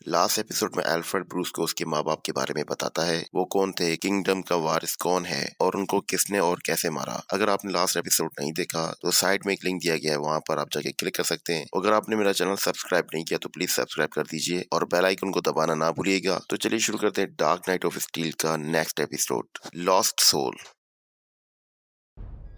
Last episode में Alfred Bruce को उसके माँ बाप के बारे में बताता है, वो कौन थे, किंगडम का वारिस कौन है और उनको किसने और कैसे मारा। अगर आपने लास्ट एपिसोड नहीं देखा तो साइड में एक लिंक दिया गया है, वहाँ पर आप जाके क्लिक कर सकते हैं। अगर आपने मेरा चैनल सब्सक्राइब नहीं किया तो प्लीज सब्सक्राइब कर दीजिए और बेल आइकन को दबाना ना भूलिएगा। तो चलिए शुरू करते हैं डार्क नाइट ऑफ स्टील का नेक्स्ट एपिसोड, लॉस्ट सोल।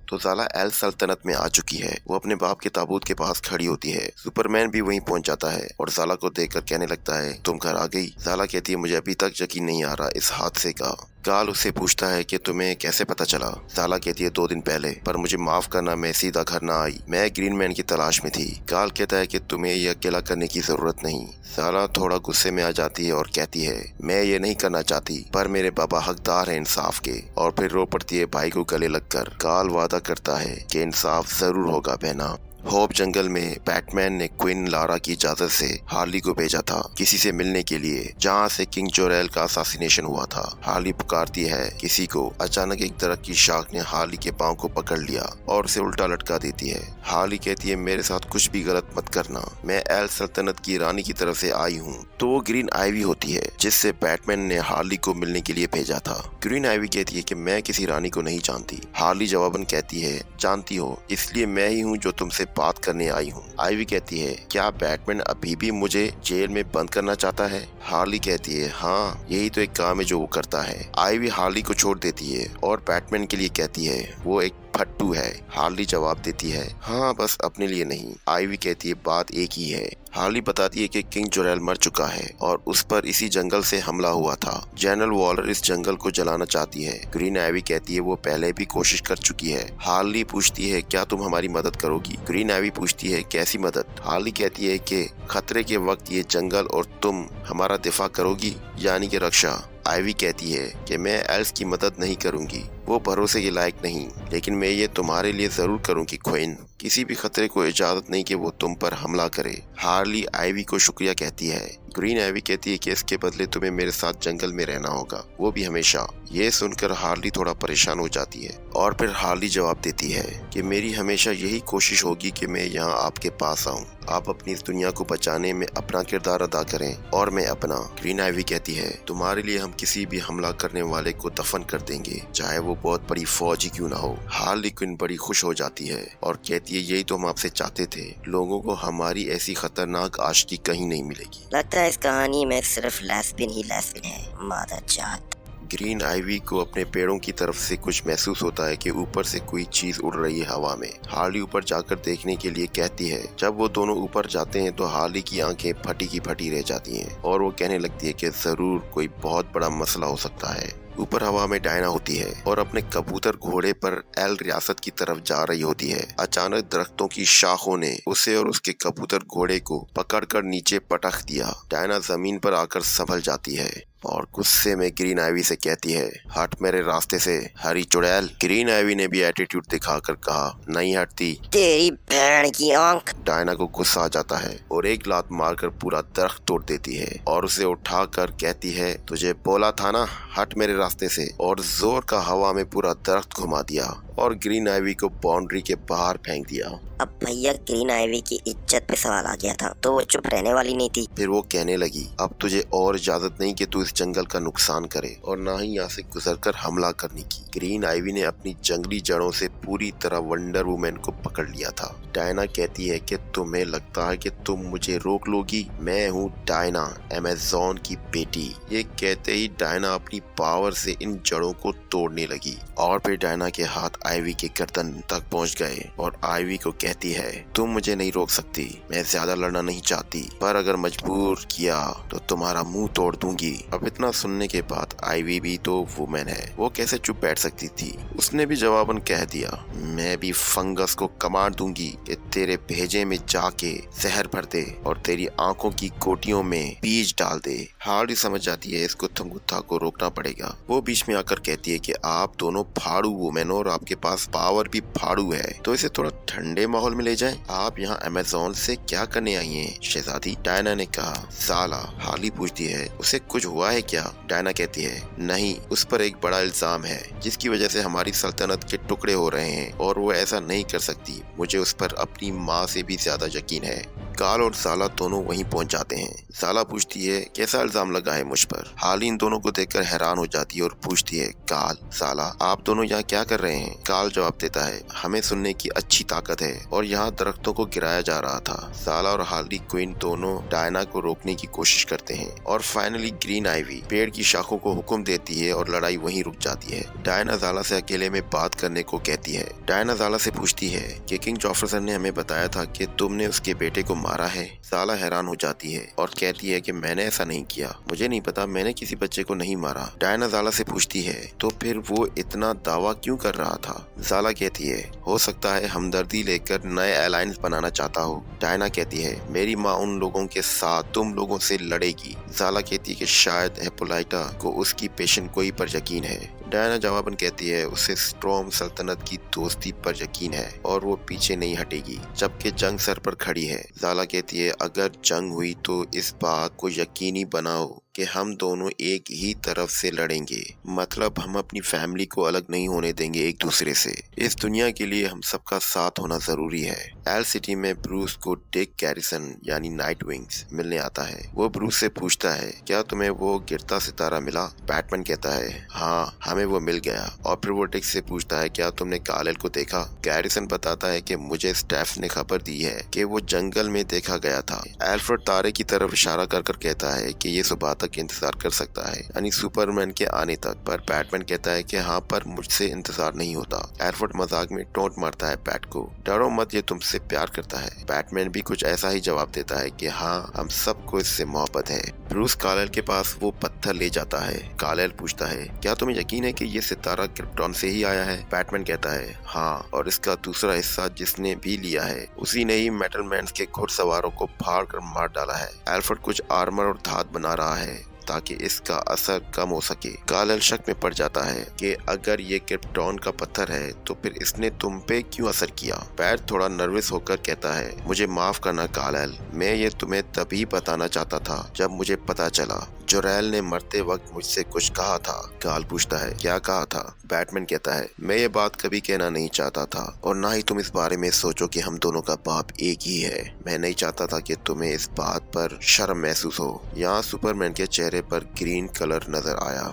तो ज़ाला एल सल्तनत में आ चुकी है। वो अपने बाप के ताबूत के पास खड़ी होती है। सुपरमैन भी वहीं पहुंच जाता है और ज़ाला को देखकर कहने लगता है, तुम घर आ गई। ज़ाला कहती है, मुझे अभी तक यकीन नहीं आ रहा इस हादसे का। काल उससे पूछता है कि तुम्हें कैसे पता चला। ज़ाला कहती है, 2 दिन पहले, पर मुझे माफ करना, मैं सीधा घर ना आई, मैं ग्रीन मैन की तलाश में थी। काल कहता है कि तुम्हें ये अकेला करने की जरूरत नहीं। ज़ाला थोड़ा गुस्से में आ जाती है और कहती है, मैं ये नहीं करना चाहती, पर मेरे पापा हकदार हैं इंसाफ के। और फिर रो पड़ती है भाई को गले लगकर। काल वादा करता है कि इंसाफ जरूर होगा बहना। होप जंगल में बैटमैन ने क्वीन लारा की इजाजत से हार्ली को भेजा था किसी से मिलने के लिए, जहां से किंग जोरेल का असैसिनेशन हुआ था। हार्ली पुकारती है किसी को। अचानक एक दरख्त की शाख ने हार्ली के पांव को पकड़ लिया और उसे उल्टा लटका देती है। हार्ली कहती है, मेरे साथ कुछ भी गलत मत करना, मैं एल सल्तनत की रानी की तरफ से आई हूँ। तो वो ग्रीन आइवी होती है जिससे बैटमैन ने हार्ली को मिलने के लिए भेजा था। ग्रीन आइवी कहती है कि मैं किसी रानी को नहीं जानती। हार्ली जवाबन कहती है, जानती हो, इसलिए मैं ही हूँ जो तुमसे बात करने आई हूँ। आइवी कहती है, क्या बैटमैन अभी भी मुझे जेल में बंद करना चाहता है? हार्ली कहती है, हाँ, यही तो एक काम है जो वो करता है। आइवी हार्ली को छोड़ देती है और बैटमैन के लिए कहती है वो एक फट्टू है। हार्ली जवाब देती है, हाँ, बस अपने लिए नहीं। आइवी कहती है, बात एक ही है। हार्ली बताती है कि किंग जोरेल मर चुका है और उस पर इसी जंगल से हमला हुआ था। जनरल वॉलर इस जंगल को जलाना चाहती है। ग्रीन आइवी कहती है वो पहले भी कोशिश कर चुकी है। हार्ली पूछती है, क्या तुम हमारी मदद करोगी? ग्रीन आइवी पूछती है, कैसी मदद? हार्ली कहती है कि खतरे के वक्त ये जंगल और तुम हमारा दिफा करोगी, यानी कि रक्षा। आइवी कहती है कि मैं एल्स की मदद नहीं करूंगी, वो भरोसे के लायक नहीं, लेकिन मैं ये तुम्हारे लिए जरूर करूंगी क्वीन। किसी भी खतरे को इजाजत नहीं कि वो तुम पर हमला करे। हार्ली आइवी को शुक्रिया कहती है। ग्रीन आइवी कहती है कि इसके बदले तुम्हें मेरे साथ जंगल में रहना होगा, वो भी हमेशा। ये सुनकर हार्ली थोड़ा परेशान हो जाती है और फिर हार्ली जवाब देती है कि मेरी हमेशा यही कोशिश होगी कि मैं यहाँ आपके पास आऊँ। आप अपनी इस दुनिया को बचाने में अपना किरदार अदा करें और मैं अपना। ग्रीन आइवी कहती है, तुम्हारे लिए हम किसी भी हमला करने वाले को दफन कर देंगे, चाहे वो बहुत बड़ी फौज ही क्यों ना हो। हार्ली क्विन बड़ी खुश हो जाती है और कहती है, यही तो हम आपसे चाहते थे, लोगों को हमारी ऐसी खतरनाक आशिकी कहीं नहीं मिलेगी। लगता है इस कहानी में सिर्फ लेस्बियन ही लेस्बियन है, मादा जात। ग्रीन आइवी को अपने पेड़ों की तरफ से कुछ महसूस होता है कि ऊपर से कोई चीज उड़ रही है हवा में। हार्ली ऊपर जाकर देखने के लिए कहती है। जब वो दोनों ऊपर जाते हैं तो हार्ली की आंखें फटी की फटी रह जाती हैं और वो कहने लगती है कि जरूर कोई बहुत बड़ा मसला हो सकता है। ऊपर हवा में डायना होती है और अपने कबूतर घोड़े पर एल रियासत की तरफ जा रही होती है। अचानक दरख्तों की शाखों ने उसे और उसके कबूतर घोड़े को पकड़कर नीचे पटक दिया। डायना जमीन पर आकर संभल जाती है और गुस्से में ग्रीन आइवी से कहती है, हट मेरे रास्ते से हरी चुड़ैल। ग्रीन आइवी ने भी एटीट्यूड दिखाकर कहा, नहीं हटती, तेरी भैन की आंख। डायना को गुस्सा आ जाता है और एक लात मारकर पूरा दरख्त तोड़ देती है और उसे उठाकर कहती है, तुझे बोला था ना, हट मेरे रास्ते से, और जोर का हवा में पूरा दरख्त घुमा दिया और ग्रीन आइवी को बाउंड्री के बाहर फेंक दिया। अब भैया ग्रीन आइवी की इज्जत पे सवाल आ गया था तो वो चुप रहने वाली नहीं थी। फिर वो कहने लगी, अब तुझे और इजाजत नहीं कि तू इस जंगल का नुकसान करे और ना ही यहाँ से गुजरकर हमला करने की। ग्रीन आइवी ने अपनी जंगली जड़ों से पूरी तरह वंडर वुमन को पकड़ लिया था। डायना कहती है कि तुम्हें लगता है कि तुम मुझे रोक लोगी? मैं हूँ डायना, अमेज़न की बेटी। ये कहते ही डायना अपनी पावर से इन जड़ों को तोड़ने लगी और फिर डायना के हाथ आइवी के गर्दन तक पहुंच गए और आइवी को कहती है, तुम मुझे नहीं रोक सकती, मैं ज्यादा लड़ना नहीं चाहती, पर अगर मजबूर किया तो तुम्हारा मुंह तोड़ दूंगी। अब इतना सुनने के बाद आइवी भी तो वुमेन है, वो कैसे चुप बैठ सकती थी। उसने भी जवाबन कह दिया, मैं भी फंगस को कमांड दूंगी कि तेरे भेजे में जाके जहर भर दे और तेरी आंखों की कोटियों में बीज डाल दे। हार्ली समझ जाती है इसको थंगुत्था को रोकना पड़ेगा। वो बीच में आकर कहती है कि आप दोनों फाड़ू वुमेन और आपके पास पावर भी फाड़ू है, तो इसे थोड़ा ठंडे माहौल में ले जाएं। आप यहाँ अमेज़न से क्या करने आई हैं शहजादी? डायना ने कहा। साला, हार्ली पूछती है, उसे कुछ हुआ है क्या? डायना कहती है, नहीं, उस पर एक बड़ा इल्जाम है जिसकी वजह से हमारी सल्तनत के टुकड़े हो रहे हैं और वो ऐसा नहीं कर सकती। मुझे उस पर अपनी माँ से भी ज्यादा यकीन है। काल और साला दोनों वहीं पहुंच जाते हैं। साला पूछती है कैसा इल्जाम लगा है मुझ पर। हाली इन दोनों को देखकर हैरान हो जाती है और पूछती है काल साला आप दोनों यहाँ क्या कर रहे हैं। काल जवाब देता है हमें सुनने की अच्छी ताकत है और यहाँ दरख्तों को गिराया जा रहा था। साला और हार्ली क्विन दोनों डायना को रोकने की कोशिश करते हैं और फाइनली ग्रीन आइवी पेड़ की शाखों को हुक्म देती है और लड़ाई वहीं रुक जाती है। डायना ज़ाला से अकेले में बात करने को कहती है। डायना ज़ाला से पूछती है कि किंग जॉफरसन ने हमें बताया था कि तुमने उसके बेटे को मारा है। ज़ाला हैरान हो जाती है और कहती है कि मैंने ऐसा नहीं किया, मुझे नहीं पता, मैंने किसी बच्चे को नहीं मारा। डायना ज़ाला से पूछती है तो फिर वो इतना दावा क्यों कर रहा था। ज़ाला कहती है हो सकता है हमदर्दी लेकर नए अलायंस बनाना चाहता हो। डायना कहती है मेरी माँ उन लोगों के साथ तुम लोगों से लड़ेगी। ज़ाला कहती है कि शायद हिप्पोलाइटा को उसकी पेशेंट गोई पर यकीन है। डायना जवाबन कहती है उसे स्ट्रॉम सल्तनत की दोस्ती पर यकीन है और वो पीछे नहीं हटेगी जबकि जंग सर पर खड़ी है। ज़ाला कहती है अगर जंग हुई तो इस बात को यकीनी बनाओ कि हम दोनों एक ही तरफ से लड़ेंगे, मतलब हम अपनी फैमिली को अलग नहीं होने देंगे एक दूसरे से। इस दुनिया के लिए हम सबका साथ होना जरूरी है। एल सिटी में ब्रूस को डिक गैरिसन यानी नाइट विंग्स मिलने आता है। वो ब्रूस से पूछता है क्या तुम्हें वो गिरता सितारा मिला। बैटमैन कहता है हाँ हमें वो मिल गया। और फिर वो डिक से पूछता है क्या तुमने कालेल को देखा। गैरिसन बताता है कि मुझे स्टेफ ने खबर दी है कि वो जंगल में देखा गया था। एल्फ्रेड तारे की तरफ इशारा कर कहता है कि ये सुबह तक इंतजार कर सकता है, यानी सुपरमैन के आने तक। पर बैटमैन कहता है कि हाँ पर मुझसे इंतजार नहीं होता। एल्फ्रेड मजाक में टोंट मारता है बैट को, डरो मत ये तुमसे प्यार करता है। बैटमैन भी कुछ ऐसा ही जवाब देता है कि हाँ हम सबको इससे मोहब्बत है। ब्रूस कालेल के पास वो पत्थर ले जाता है। कालेल पूछता है क्या तुम्हें यकीन है कि ये सितारा क्रिप्टॉन से ही आया है। बैटमैन कहता है हाँ और इसका दूसरा हिस्सा जिसने भी लिया है उसी ने ही मेटल मैन के घुड़सवारों को फाड़ कर मार डाला है। एल्फ्रेड कुछ आर्मर और धात बना रहा है ताकि इसका असर कम हो सके। कालेल शक में पड़ जाता है कि अगर ये क्रिप्टॉन का पत्थर है तो फिर इसने तुम पे क्यों असर किया। बैट थोड़ा नर्वस होकर कहता है मुझे माफ करना कालेल, मैं ये तुम्हें तभी बताना चाहता था जब मुझे पता चला जोरेल ने मरते वक्त मुझसे कुछ कहा था। काल पूछता है क्या कहा था। बैटमैन कहता है मैं ये बात कभी कहना नहीं चाहता था और ना ही तुम इस बारे में सोचो कि हम दोनों का बाप एक ही है। मैं नहीं चाहता था कि तुम्हें इस बात पर शर्म महसूस हो। यहाँ सुपरमैन के चेहरे पर ग्रीन कलर नजर आया।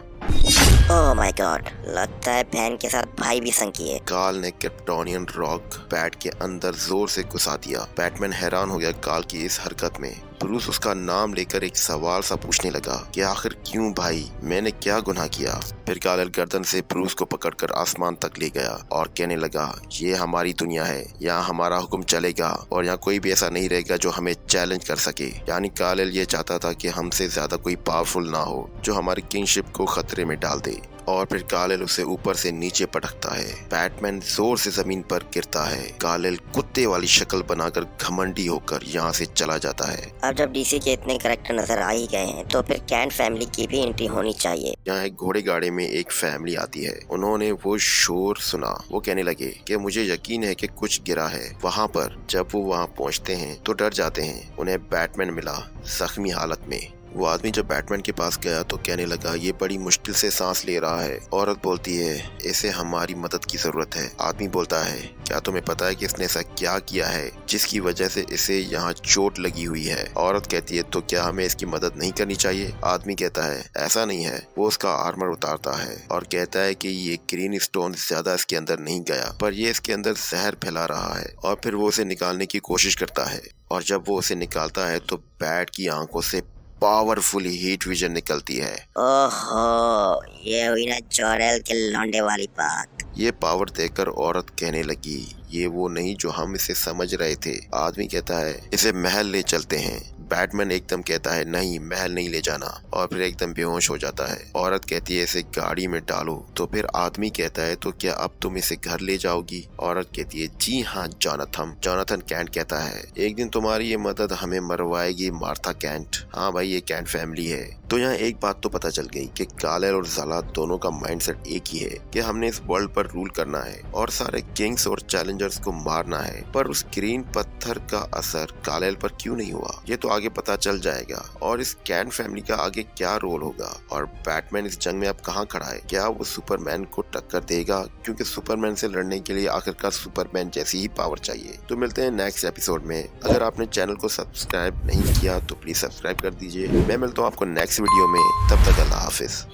ओह माय गॉड, लगता है बहन के साथ भाई भी संगी है। काल ने क्रिप्टोनियन रॉक बैट के अंदर जोर से घुसा दिया। बैटमैन हैरान हो गया काल की इस हरकत में। ब्रूस उसका नाम लेकर एक सवाल सा पूछने लगा कि आखिर क्यों भाई, मैंने क्या गुनाह किया। फिर कालेल गर्दन से ब्रूस को पकड़कर आसमान तक ले गया और कहने लगा ये हमारी दुनिया है, यहाँ हमारा हुक्म चलेगा और यहाँ कोई भी ऐसा नहीं रहेगा जो हमें चैलेंज कर सके। यानी कालेल ये चाहता था कि हमसे ज्यादा कोई पावरफुल ना हो जो हमारी किंगशिप को खतरे में डाल दे। और फिर कालेल उसे ऊपर से नीचे पटकता है। बैटमैन जोर से जमीन पर गिरता है। कालेल कुत्ते वाली शक्ल बनाकर घमंडी होकर यहाँ से चला जाता है। अब जब डीसी के इतने कैरेक्टर नजर आ ही गए हैं तो फिर कैंट फैमिली की भी एंट्री होनी चाहिए। यहाँ एक घोड़े गाड़ी में एक फैमिली आती है। उन्होंने वो शोर सुना। वो कहने लगे कि मुझे यकीन है कि कुछ गिरा है वहाँ पर। जब वो वहाँ पहुँचते हैं तो डर जाते हैं। उन्हें बैटमैन मिला जख्मी हालत में। वो आदमी जब बैटमैन के पास गया तो कहने लगा ये बड़ी मुश्किल से सांस ले रहा है। औरत बोलती है इसे हमारी मदद की जरूरत है। आदमी बोलता है क्या तुम्हें पता है कि इसने ऐसा क्या किया है जिसकी वजह से इसे यहाँ चोट लगी हुई है। औरत कहती है तो क्या हमें इसकी मदद नहीं करनी चाहिए। आदमी कहता है ऐसा नहीं है। वो उसका आर्मर उतारता है और कहता है कि ये ग्रीन स्टोन ज्यादा इसके अंदर नहीं गया पर ये इसके अंदर जहर फैला रहा है। और फिर वो उसे निकालने की कोशिश करता है और जब वो उसे निकालता है तो बैट की आंखों से पावरफुल हीट विजन निकलती है। ओहो, ये हुई ना जोरेल के लौंडे वाली बात। ये पावर देखकर औरत कहने लगी ये वो नहीं जो हम इसे समझ रहे थे। आदमी कहता है इसे महल ले चलते हैं। बैटमैन एकदम कहता है नहीं महल नहीं ले जाना और फिर एकदम बेहोश हो जाता है। औरत कहती है इसे गाड़ी में डालो। तो फिर आदमी कहता है तो क्या अब तुम इसे घर ले जाओगी। औरत कहती है जी हाँ जोनाथन कैंट कहता है एक दिन तुम्हारी ये मदद हमें मरवाएगी मार्था कैंट। हाँ भाई ये कैंट फैमिली है। तो यहाँ एक बात तो पता चल गई कि कालेल और ज़ाला दोनों का माइंडसेट एक ही है कि हमने इस वर्ल्ड पर रूल करना है और सारे किंग्स और चैलेंजर्स को मारना है। पर उस ग्रीन पत्थर का असर कालेल पर क्यों नहीं हुआ ये तो आगे पता चल जाएगा। और इस कैन फैमिली का आगे क्या रोल होगा और बैटमैन इस जंग में अब कहाँ खड़ा है, क्या वो सुपरमैन को टक्कर देगा, क्योंकि सुपरमैन से लड़ने के लिए आखिरकार सुपरमैन जैसी ही पावर चाहिए। तो मिलते हैं नेक्स्ट एपिसोड में। अगर आपने चैनल को सब्सक्राइब नहीं किया तो प्लीज सब्सक्राइब कर दीजिए। मैं मिलता हूँ आपको नेक्स्ट वीडियो में, तब तक अल्लाह हाफिज।